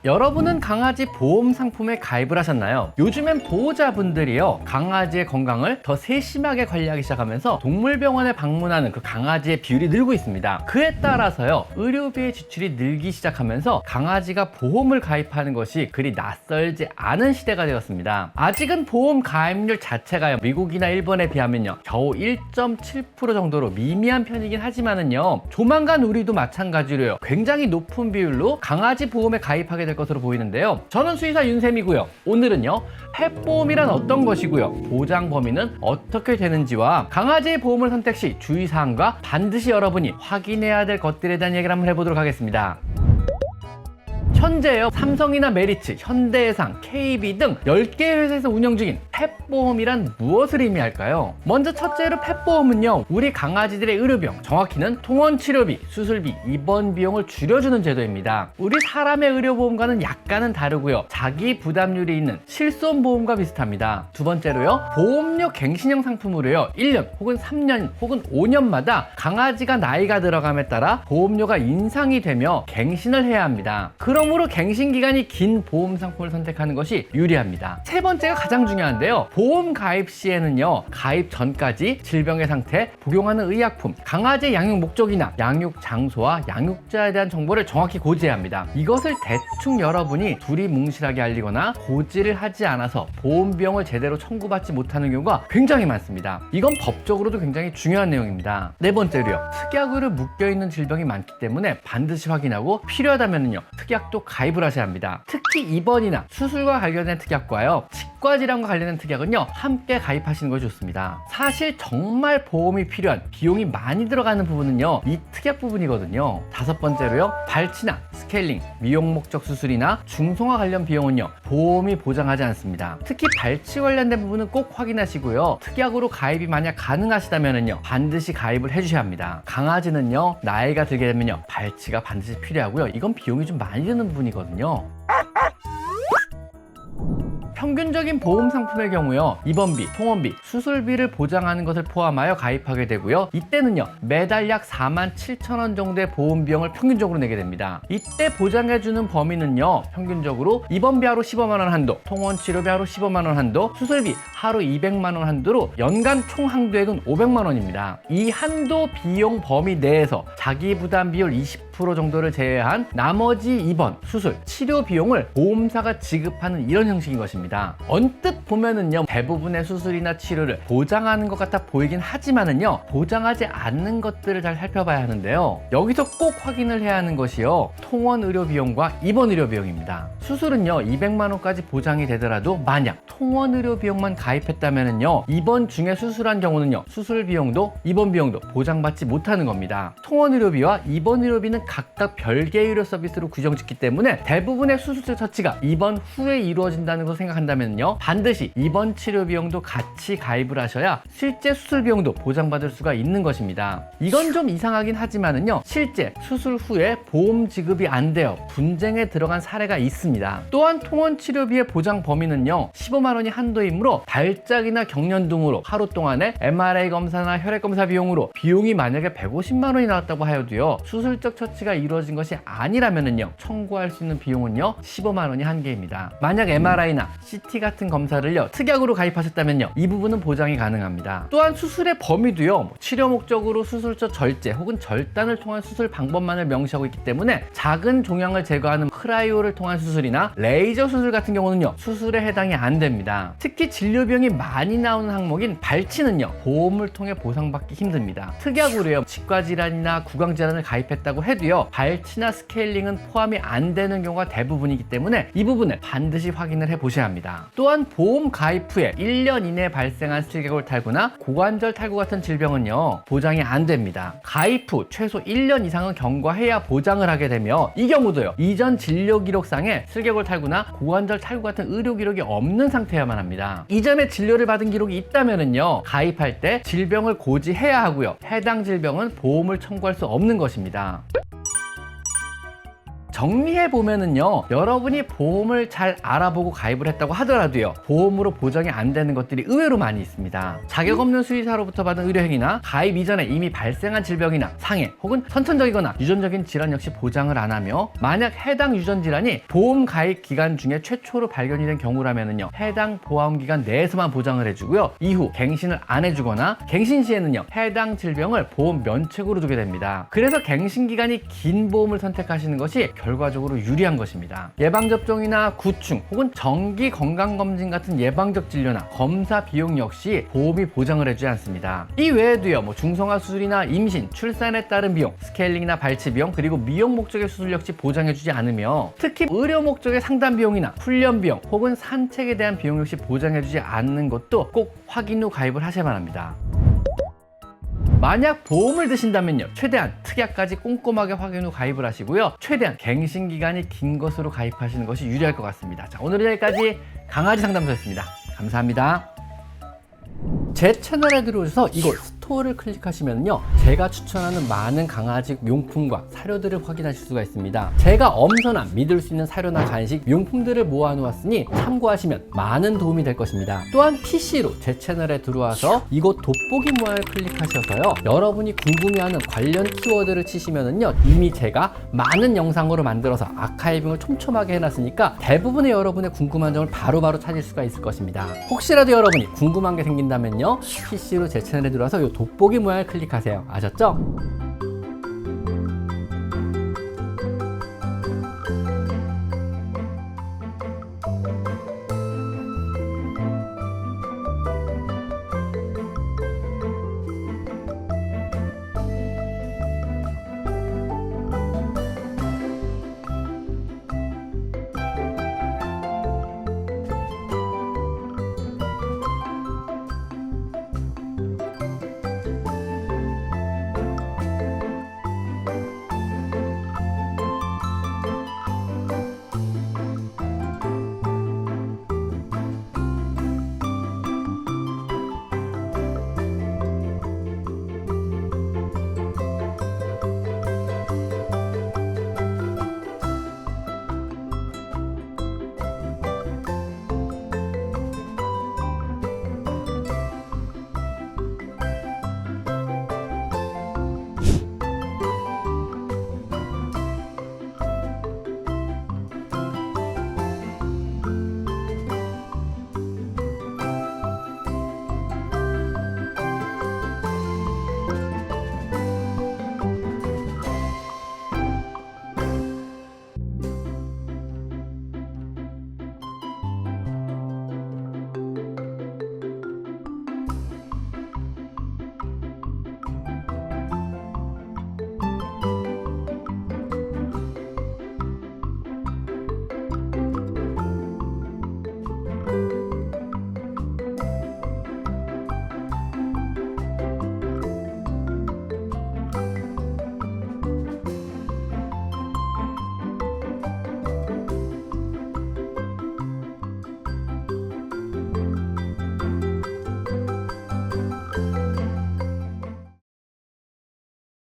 여러분은 강아지 보험 상품에 가입을 하셨나요? 요즘엔 보호자분들이요, 강아지의 건강을 더 세심하게 관리하기 시작하면서 동물병원에 방문하는 그 강아지의 비율이 늘고 있습니다. 그에 따라서요, 의료비의 지출이 늘기 시작하면서 강아지가 보험을 가입하는 것이 그리 낯설지 않은 시대가 되었습니다. 아직은 보험 가입률 자체가요, 미국이나 일본에 비하면요 겨우 1.7% 정도로 미미한 편이긴 하지만은요, 조만간 우리도 마찬가지로요, 굉장히 높은 비율로 강아지 보험에 가입하게 될 것으로 보이는데요. 저는 수의사 윤쌤이고요. 오늘은요, 펫보험이란 어떤 것이고요, 보장 범위는 어떻게 되는지와 강아지의 보험을 선택 시 주의사항과 반드시 여러분이 확인해야 될 것들에 대한 얘기를 한번 해보도록 하겠습니다. 현재요, 삼성이나 메리츠, 현대해상, KB 등 10개의 회사에서 운영 중인 펫보험이란 무엇을 의미할까요? 먼저 첫째로 펫보험은요, 우리 강아지들의 의료비용, 정확히는 통원 치료비, 수술비, 입원 비용을 줄여주는 제도입니다. 우리 사람의 의료보험과는 약간은 다르고요, 자기 부담률이 있는 실손보험과 비슷합니다. 두 번째로요, 보험료 갱신형 상품으로요, 1년 혹은 3년 혹은 5년마다 강아지가 나이가 들어감에 따라 보험료가 인상이 되며 갱신을 해야 합니다. 그러므로 갱신 기간이 긴 보험 상품을 선택하는 것이 유리합니다. 세 번째가 가장 중요한데요, 보험 가입 시에는요, 가입 전까지 질병의 상태, 복용하는 의약품, 강아지의 양육 목적이나 양육 장소와 양육자에 대한 정보를 정확히 고지해야 합니다. 이것을 대충 여러분이 두리뭉실하게 알리거나 고지를 하지 않아서 보험 비용을 제대로 청구받지 못하는 경우가 굉장히 많습니다. 이건 법적으로도 굉장히 중요한 내용입니다. 네 번째로요, 특약으로 묶여있는 질병이 많기 때문에 반드시 확인하고 필요하다면요, 특약도 가입을 하셔야 합니다. 특히 입원이나 수술과 관련된 특약과요, 치과 질환과 관련된 특약은요, 함께 가입하시는 것이 좋습니다. 사실 정말 보험이 필요한, 비용이 많이 들어가는 부분은요, 이 특약 부분이거든요. 다섯 번째로요, 발치나 스케일링, 미용 목적 수술이나 중성화 관련 비용은요, 보험이 보장하지 않습니다. 특히 발치 관련된 부분은 꼭 확인하시고요, 특약으로 가입이 만약 가능하시다면요, 반드시 가입을 해주셔야 합니다. 강아지는요, 나이가 들게 되면요, 발치가 반드시 필요하고요, 이건 비용이 좀 많이 드는 부분이거든요. 평균적인 보험 상품의 경우요, 입원비, 통원비, 수술비를 보장하는 것을 포함하여 가입하게 되고요, 이때는요, 매달 약 47,000원 정도의 보험 비용을 평균적으로 내게 됩니다. 이때 보장해주는 범위는요, 평균적으로 입원비 하루 15만원 한도, 통원 치료비 하루 15만원 한도, 수술비 하루 200만원 한도로 연간 총 항도액은 500만원입니다. 이 한도 비용 범위 내에서 자기 부담 비율 20% 정도를 제외한 나머지 입원, 수술, 치료 비용을 보험사가 지급하는 이런 형식인 것입니다. 언뜻 보면은요, 대부분의 수술이나 치료를 보장하는 것 같아 보이긴 하지만은요, 보장하지 않는 것들을 잘 살펴봐야 하는데요, 여기서 꼭 확인을 해야 하는 것이요, 통원 의료 비용과 입원 의료 비용입니다. 수술은요, 200만원까지 보장이 되더라도 만약 통원 의료 비용만 가입했다면은요, 입원 중에 수술한 경우는요, 수술 비용도 입원 비용도 보장받지 못하는 겁니다. 통원 의료비와 입원 의료비는 각각 별개의 의료 서비스로 규정짓기 때문에 대부분의 수술적 처치가 입원 후에 이루어진다는 것을 생각한다면요, 반드시 입원 치료 비용도 같이 가입을 하셔야 실제 수술 비용도 보장받을 수가 있는 것입니다. 이건 좀 이상하긴 하지만은요, 실제 수술 후에 보험 지급이 안 되어 분쟁에 들어간 사례가 있습니다. 또한 통원 치료비의 보장 범위는요, 15만원이 한도이므로 발작이나 경련 등으로 하루 동안에 MRI 검사나 혈액 검사 비용으로 비용이 만약에 150만원이 나왔다고 하여도요, 수술적 처치가 이루어진 것이 아니라면은요, 청구할 수 있는 비용은요, 15만원이 한계입니다. 만약 MRI나 CT 같은 검사를요, 특약으로 가입하셨다면요, 이 부분은 보장이 가능합니다. 또한 수술의 범위도요, 치료 목적으로 수술적 절제 혹은 절단을 통한 수술 방법만을 명시하고 있기 때문에 작은 종양을 제거하는 크라이오를 통한 수술이나 레이저 수술 같은 경우는요, 수술에 해당이 안 됩니다. 특히 진료 비용이 많이 나오는 항목인 발치는요, 보험을 통해 보상받기 힘듭니다. 특약으로요, 치과 질환이나 구강 질환을 가입했다고 해도요, 발치나 스케일링은 포함이 안 되는 경우가 대부분이기 때문에 이 부분을 반드시 확인을 해보셔야 합니다. 또한 보험 가입 후에 1년 이내에 발생한 슬개골 탈구나 고관절 탈구 같은 질병은요, 보장이 안 됩니다. 가입 후 최소 1년 이상은 경과해야 보장을 하게 되며, 이 경우도요, 이전 진료 기록상에 슬개골 탈구나 고관절 탈구 같은 의료 기록이 없는 상태여야만 합니다. 이전에 진료를 받은 기록이 있다면은요, 가입할 때 질병을 고지해야 하고요, 해당 질병은 보험을 청구할 수 없는 것입니다. 정리해 보면은요, 여러분이 보험을 잘 알아보고 가입을 했다고 하더라도요, 보험으로 보장이 안 되는 것들이 의외로 많이 있습니다. 자격 없는 수의사로부터 받은 의료행위나 가입 이전에 이미 발생한 질병이나 상해 혹은 선천적이거나 유전적인 질환 역시 보장을 안 하며, 만약 해당 유전 질환이 보험 가입 기간 중에 최초로 발견이 된 경우라면은요, 해당 보험 기간 내에서만 보장을 해주고요, 이후 갱신을 안 해주거나 갱신 시에는요, 해당 질병을 보험 면책으로 두게 됩니다. 그래서 갱신 기간이 긴 보험을 선택하시는 것이 결과적으로 유리한 것입니다. 예방접종이나 구충 혹은 정기 건강검진 같은 예방적 진료나 검사 비용 역시 보험이 보장을 해주지 않습니다. 이 외에도요, 중성화 수술이나 임신, 출산에 따른 비용, 스케일링이나 발치 비용, 그리고 미용 목적의 수술 역시 보장해주지 않으며, 특히 의료 목적의 상담 비용이나 훈련 비용 혹은 산책에 대한 비용 역시 보장해주지 않는 것도 꼭 확인 후 가입을 하셔야만 합니다. 만약 보험을 드신다면요, 최대한 특약까지 꼼꼼하게 확인 후 가입을 하시고요, 최대한 갱신 기간이 긴 것으로 가입하시는 것이 유리할 것 같습니다. 자, 오늘은 여기까지 강아지 상담소였습니다. 감사합니다. 제 채널에 들어오셔서 이곳 스토어를 클릭하시면요, 제가 추천하는 많은 강아지 용품과 사료들을 확인하실 수가 있습니다. 제가 엄선한 믿을 수 있는 사료나 간식, 용품들을 모아놓았으니 참고하시면 많은 도움이 될 것입니다. 또한 PC로 제 채널에 들어와서 이곳 돋보기 모양을 클릭하셔서요, 여러분이 궁금해하는 관련 키워드를 치시면은요, 이미 제가 많은 영상으로 만들어서 아카이빙을 촘촘하게 해놨으니까 대부분의 여러분의 궁금한 점을 바로바로 찾을 수가 있을 것입니다. 혹시라도 여러분이 궁금한 게 생긴다면요, PC로 제 채널에 들어와서 이 돋보기 모양을 클릭하세요. 아셨죠?